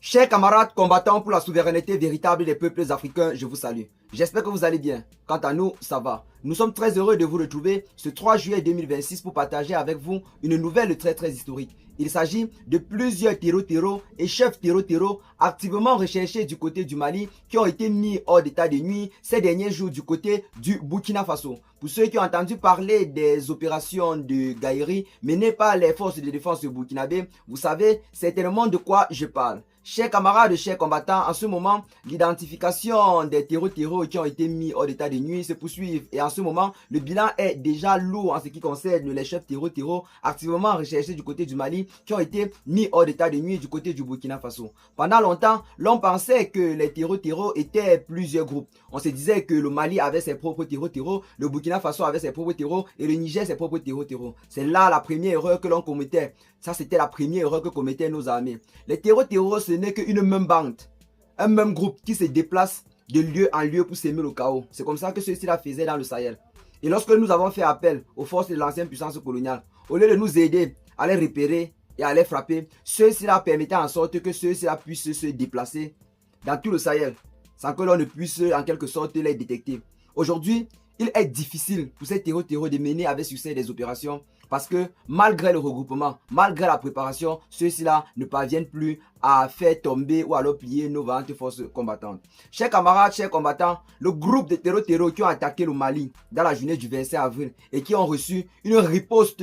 Chers camarades combattants pour la souveraineté véritable des peuples africains, je vous salue. J'espère que vous allez bien. Quant à nous, ça va. Nous sommes très heureux de vous retrouver ce 3 juillet 2026 pour partager avec vous une nouvelle très historique. Il s'agit de plusieurs terreaux et chefs terreaux activement recherchés du côté du Mali qui ont été mis hors d'état de nuit ces derniers jours du côté du Burkina Faso. Pour ceux qui ont entendu parler des opérations de guerrerie menées par les forces de défense burkinabé, vous savez certainement de quoi je parle. Chers camarades, chers combattants, en ce moment, l'identification des terreaux qui ont été mis hors d'état de nuit se poursuit. Et en ce moment, le bilan est déjà lourd en ce qui concerne les chefs terreaux activement recherchés du côté du Mali qui ont été mis hors d'état de nuit du côté du Burkina Faso. Pendant longtemps, l'on pensait que les terreaux étaient plusieurs groupes. On se disait que le Mali avait ses propres terreaux, le Burkina Faso avait ses propres terreaux et le Niger ses propres terreaux. C'est là la première erreur que l'on commettait. Ça, c'était la première erreur que commettaient nos armées. Les terreaux, ce n'est qu'une même bande, un même groupe qui se déplace de lieu en lieu pour s'aimer le chaos. C'est comme ça que ceux-ci la faisaient dans le Sahel. Et lorsque nous avons fait appel aux forces de l'ancienne puissance coloniale, au lieu de nous aider à les repérer et à les frapper, ceux-ci la permettaient en sorte que ceux-ci puissent se déplacer dans tout le Sahel, sans que l'on ne puisse en quelque sorte les détecter. Aujourd'hui, il est difficile pour ces terreaux de mener avec succès des opérations parce que malgré le regroupement, malgré la préparation, ceux-ci-là ne parviennent plus à faire tomber ou alors plier nos vaillantes forces combattantes. Chers camarades, chers combattants, le groupe de terreaux qui ont attaqué le Mali dans la journée du 25 avril et qui ont reçu une riposte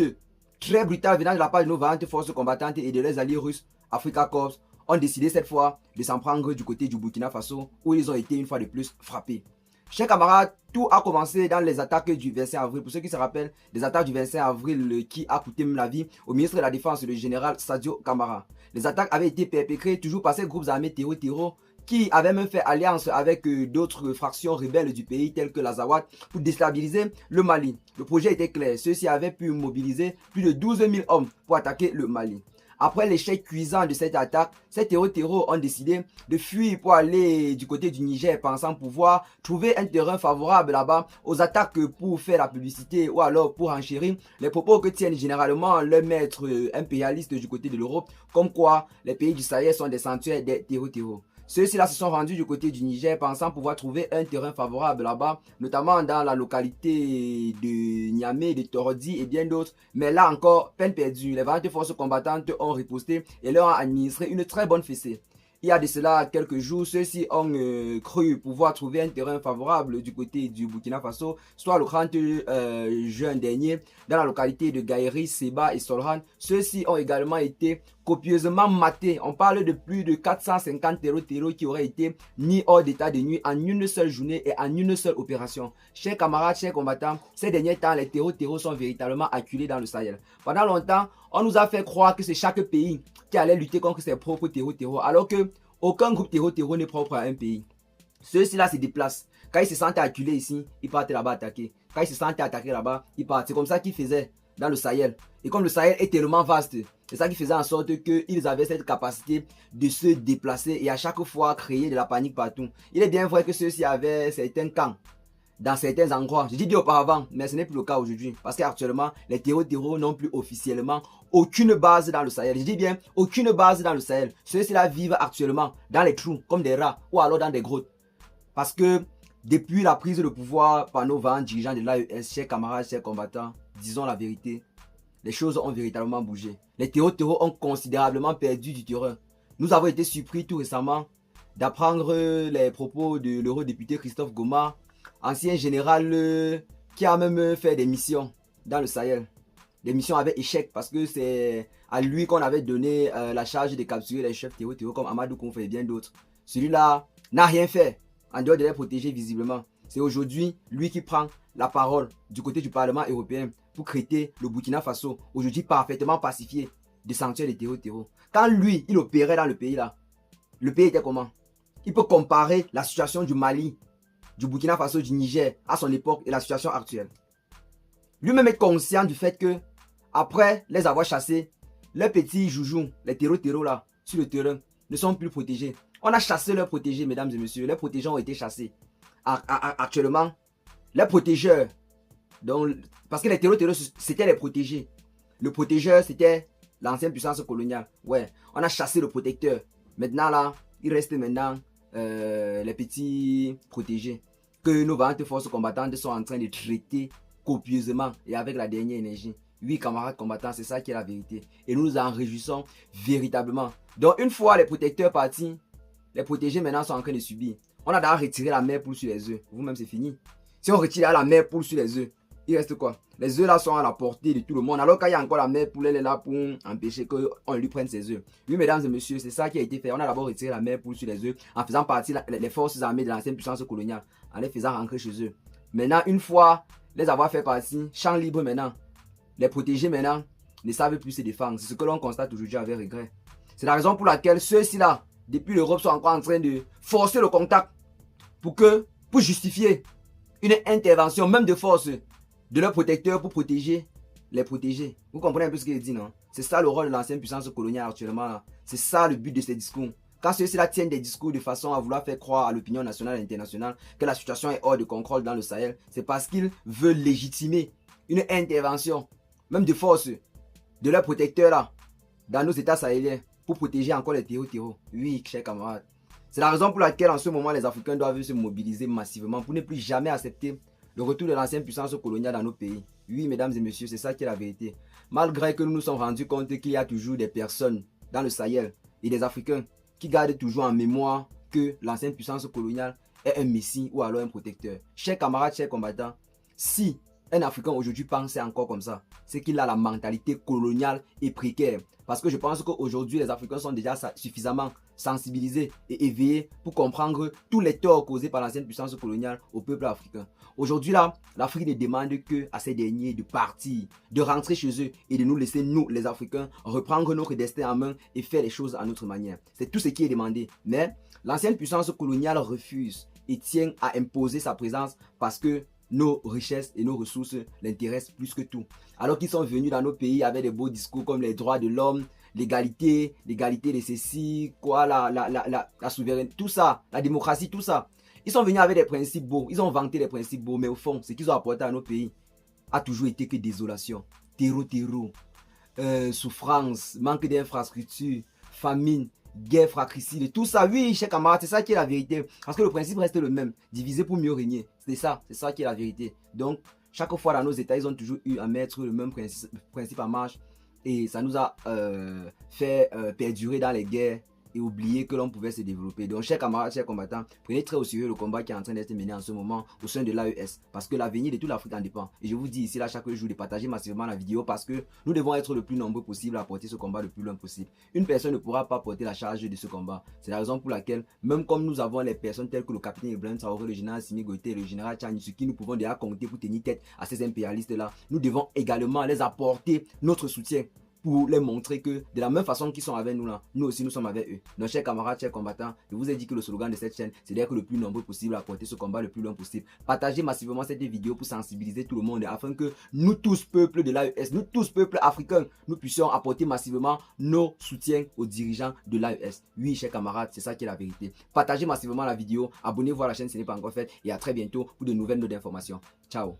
très brutale venant de la part de nos vaillantes forces combattantes et de leurs alliés russes, Africa Corps, ont décidé cette fois de s'en prendre du côté du Burkina Faso où ils ont été une fois de plus frappés. Chers camarades, tout a commencé dans les attaques du 25 avril. Pour ceux qui se rappellent, les attaques du 25 avril qui a coûté la vie au ministre de la Défense, le général Sadio Kamara. Les attaques avaient été perpétrées toujours par ces groupes armés terreaux qui avaient même fait alliance avec d'autres fractions rebelles du pays telles que l'Azawad pour déstabiliser le Mali. Le projet était clair. Ceux-ci avaient pu mobiliser plus de 12 000 hommes pour attaquer le Mali. Après l'échec cuisant de cette attaque, ces terreaux ont décidé de fuir pour aller du côté du Niger, pensant pouvoir trouver un terrain favorable là-bas aux attaques pour faire la publicité ou alors pour enchérir les propos que tiennent généralement les maîtres impérialistes du côté de l'Europe, comme quoi les pays du Sahel sont des sanctuaires des terreaux. Ceux-ci là se sont rendus du côté du Niger pensant pouvoir trouver un terrain favorable là-bas, notamment dans la localité de Niamey, de Torodi et bien d'autres. Mais là encore, peine perdue. Les vaillantes forces combattantes ont riposté et leur ont administré une très bonne fessée. Il y a de cela quelques jours, ceux-ci ont cru pouvoir trouver un terrain favorable du côté du Burkina Faso, soit le 30 juin dernier, dans la localité de Gaïri, Seba et Solran. Ceux-ci ont également été copieusement matés. On parle de plus de 450 terreaux qui auraient été mis hors d'état de nuit en une seule journée et en une seule opération. Chers camarades, chers combattants, ces derniers temps, les terreaux sont véritablement acculés dans le Sahel. Pendant longtemps, on nous a fait croire que c'est chaque pays qui allait lutter contre ses propres terreaux, alors que aucun groupe terreau n'est propre à un pays. Ceux-ci-là se déplacent. Quand ils se sentent acculés ici, ils partent là-bas attaquer. Quand ils se sentent attaquer là-bas, ils partent. C'est comme ça qu'ils faisaient dans le Sahel. Et comme le Sahel est tellement vaste, c'est ça qui faisait en sorte qu'ils avaient cette capacité de se déplacer et à chaque fois créer de la panique partout. Il est bien vrai que ceux-ci avaient certains camps dans certains endroits. Je dis auparavant, mais ce n'est plus le cas aujourd'hui. Parce qu'actuellement, les terreaux n'ont plus officiellement aucune base dans le Sahel. Je dis bien aucune base dans le Sahel. Ceux-ci là vivent actuellement dans les trous, comme des rats, ou alors dans des grottes. Parce que depuis la prise de pouvoir par nos vaillants dirigeants de l'AES, chers camarades, chers combattants, disons la vérité, les choses ont véritablement bougé. Les terreaux ont considérablement perdu du terrain. Nous avons été surpris tout récemment d'apprendre les propos de l'eurodéputé Christophe Goma, ancien général qui a même fait des missions dans le Sahel. Des missions avec échec parce que c'est à lui qu'on avait donné la charge de capturer les chefs terreaux comme Amadou Kounfa et bien d'autres. Celui-là n'a rien fait en dehors de les protéger visiblement. C'est aujourd'hui lui qui prend la parole du côté du Parlement européen pour traiter le Burkina Faso, aujourd'hui parfaitement pacifié, de sanctuaires de terreaux. Quand lui, il opérait dans le pays là, le pays était comment? Il peut comparer la situation du Mali, du Burkina Faso, du Niger à son époque et la situation actuelle. Lui-même est conscient du fait que après les avoir chassés, les petits joujoux, les terreaux là, sur le terrain, ne sont plus protégés. On a chassé leurs protégés, mesdames et messieurs. Les protégés ont été chassés. Actuellement, les protégeurs, donc, parce que les terreaux, c'était les protégés. Le protégeur, c'était l'ancienne puissance coloniale. Ouais, on a chassé le protecteur. Maintenant là, il reste maintenant les petits protégés que nos vaillantes forces combattantes sont en train de traiter copieusement et avec la dernière énergie. Oui, camarades combattants, c'est ça qui est la vérité. Et nous nous en réjouissons véritablement. Donc une fois les protecteurs partis, les protégés maintenant sont en train de subir. On a d'abord retiré la mère poule sur les œufs. Vous-même, c'est fini. Si on retire la mère poule sur les œufs, il reste quoi? Les œufs là sont à la portée de tout le monde. Alors qu'il y a encore la mère poule, elle est là pour empêcher qu'on lui prenne ses œufs. Oui, mesdames et messieurs, c'est ça qui a été fait. On a d'abord retiré la mère poule sur les œufs en faisant partie les forces armées de l'ancienne puissance coloniale, en les faisant rentrer chez eux. Maintenant, une fois les avoir fait partie, champ libre maintenant, les protégés maintenant ne savent plus se défendre. C'est ce que l'on constate aujourd'hui avec regret. C'est la raison pour laquelle ceux-ci là, depuis l'Europe, sont encore en train de forcer le contact pour justifier une intervention, même de force, de leurs protecteurs pour protéger les protégés. Vous comprenez un peu ce qu'il dit, non? C'est ça le rôle de l'ancienne puissance coloniale actuellement. C'est ça le but de ces discours. Quand ceux-ci là tiennent des discours de façon à vouloir faire croire à l'opinion nationale et internationale que la situation est hors de contrôle dans le Sahel, c'est parce qu'ils veulent légitimer une intervention, même de force, de leurs protecteurs là, dans nos états sahéliens, pour protéger encore les terreaux. Oui, chers camarades. C'est la raison pour laquelle en ce moment les Africains doivent se mobiliser massivement pour ne plus jamais accepter le retour de l'ancienne puissance coloniale dans nos pays. Oui, mesdames et messieurs, c'est ça qui est la vérité. Malgré que nous nous sommes rendus compte qu'il y a toujours des personnes dans le Sahel et des Africains qui gardent toujours en mémoire que l'ancienne puissance coloniale est un messie ou alors un protecteur. Chers camarades, chers combattants, si un Africain aujourd'hui pensait encore comme ça, c'est qu'il a la mentalité coloniale et précaire. Parce que je pense qu'aujourd'hui, les Africains sont déjà suffisamment sensibilisés et éveillés pour comprendre tous les torts causés par l'ancienne puissance coloniale au peuple africain. Aujourd'hui, là, l'Afrique ne demande que à ces derniers de partir, de rentrer chez eux et de nous laisser, nous, les Africains, reprendre notre destin en main et faire les choses à notre manière. C'est tout ce qui est demandé. Mais l'ancienne puissance coloniale refuse et tient à imposer sa présence parce que nos richesses et nos ressources l'intéressent plus que tout. Alors qu'ils sont venus dans nos pays avec des beaux discours comme les droits de l'homme, l'égalité de ceci, quoi, la souveraineté, tout ça, la démocratie, tout ça. Ils sont venus avec des principes beaux, ils ont vanté des principes beaux, mais au fond, ce qu'ils ont apporté à nos pays a toujours été que désolation, terreau, souffrance, manque d'infrastructures, famine, guerre fratricide, tout ça. Oui, chers camarades, c'est ça qui est la vérité. Parce que le principe reste le même, diviser pour mieux régner. C'est ça qui est la vérité. Donc, chaque fois dans nos États, ils ont toujours eu à mettre le même principe en marche. Et ça nous a fait perdurer dans les guerres et oublier que l'on pouvait se développer. Donc, chers camarades, chers combattants, prenez très au sérieux le combat qui est en train d'être mené en ce moment au sein de l'AES. Parce que l'avenir de toute l'Afrique en dépend. Et je vous dis ici, là, chaque jour, de partager massivement la vidéo parce que nous devons être le plus nombreux possible à porter ce combat le plus loin possible. Une personne ne pourra pas porter la charge de ce combat. C'est la raison pour laquelle, même comme nous avons les personnes telles que le capitaine Ibrahim Traoré, le général Simi Goïté, le général Tchani, ce qui nous pouvons déjà compter pour tenir tête à ces impérialistes-là, nous devons également les apporter notre soutien pour les montrer que de la même façon qu'ils sont avec nous là, nous aussi nous sommes avec eux. Donc chers camarades, chers combattants, je vous ai dit que le slogan de cette chaîne, c'est d'être le plus nombreux possible à porter ce combat le plus loin possible. Partagez massivement cette vidéo pour sensibiliser tout le monde afin que nous tous, peuple de l'AES, nous tous, peuple africain, nous puissions apporter massivement nos soutiens aux dirigeants de l'AES. Oui, chers camarades, c'est ça qui est la vérité. Partagez massivement la vidéo, abonnez-vous à la chaîne si ce n'est pas encore fait et à très bientôt pour de nouvelles notes d'informations. Ciao.